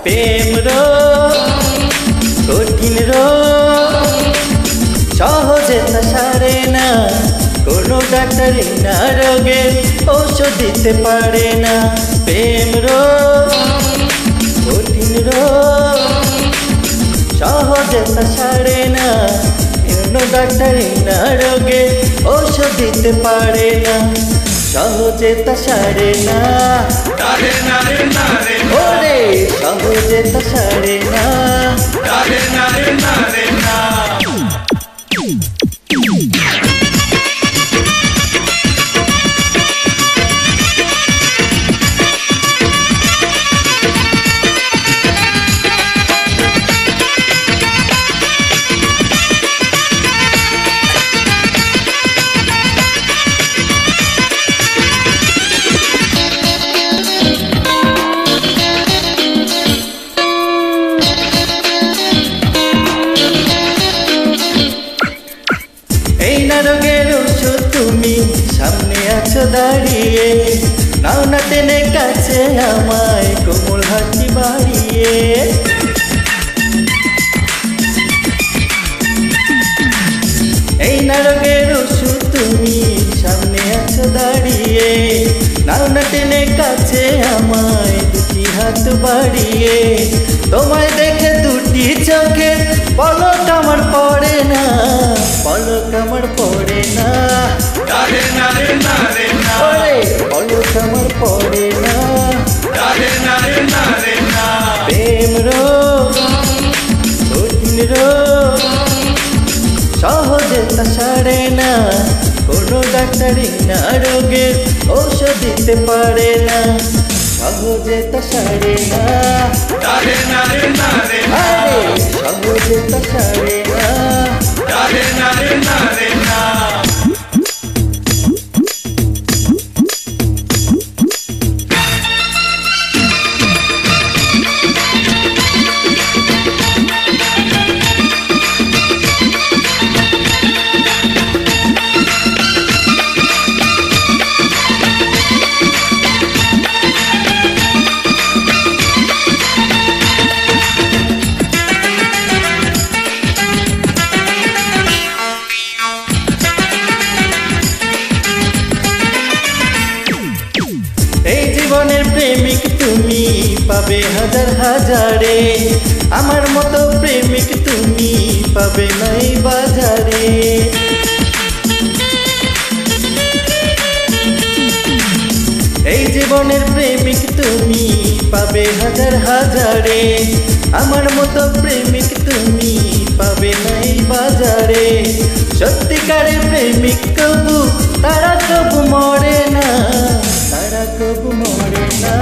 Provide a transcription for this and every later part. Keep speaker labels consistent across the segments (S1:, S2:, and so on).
S1: প্রেম কঠিন সহজে তা সারে না, কোনো ডাক্তারি না রোগের ঔষধ দিতে পারে না। প্রেম কঠিন সহজে তা সারে না, কোনো ডাক্তারি না রোগের ঔষধ দিতে পারে না। সহজে তা সারে না, ওরে সহজে তা সারে না। এই না রোগের ওষুধ তুমি সামনে আছো দাঁড়িয়ে, নাও না টেনে কাছে আমায় কোমল হাতটি বাড়িয়ে। এই না রোগের ওষুধ তুমি সামনে আছো দাঁড়িয়ে, নাও না টেনে কাছে আমায় দুটি হাত বাড়িয়ে। তোমায় দেখে দুটি চোখে পলক আমার পড়ে না, পলক আমার পড়ে না, ওরে পলক আমার পড়ে না। প্রেম কঠিন সহজে তা সারে না, কোনো ডাক্তারি না রোগের ঔষধ দিতে পারে না। সহজে তা সারে না, আরে সহজে তা সারে না। এই জীবনের প্রেমিক তুমি পাবে হাজার হাজারে, আমার মতো প্রেমিক তুমি পাবে নাই বাজারে। এই জীবনের প্রেমিক তুমি পাবে হাজার হাজারে, আমার মতো প্রেমিক তুমি পাবে নাই বাজারে। সত্যিকারের প্রেমিক কবু তারা কবু মরে না, তারা কবু মরে না,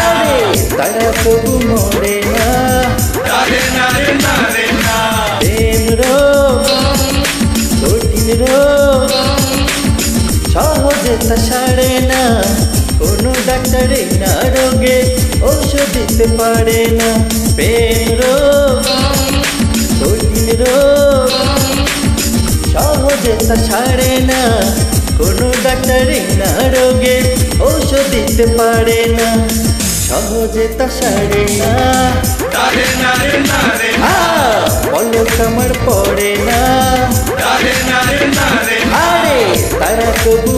S1: আরে তারা কবু মরে না। প্রেম কঠিন সহজে তা সারে না, কোনো ডাক্তারি না রোগে ঔষধ দিতে পারে না। প্রেম কঠিন সহজে তা সারে না, কোনো ডাক্তারি না রোগে ঔষধ দিতে পারে না। সহজে তা সারে না, পলক আমার পড়ে না, আরে তারা কবু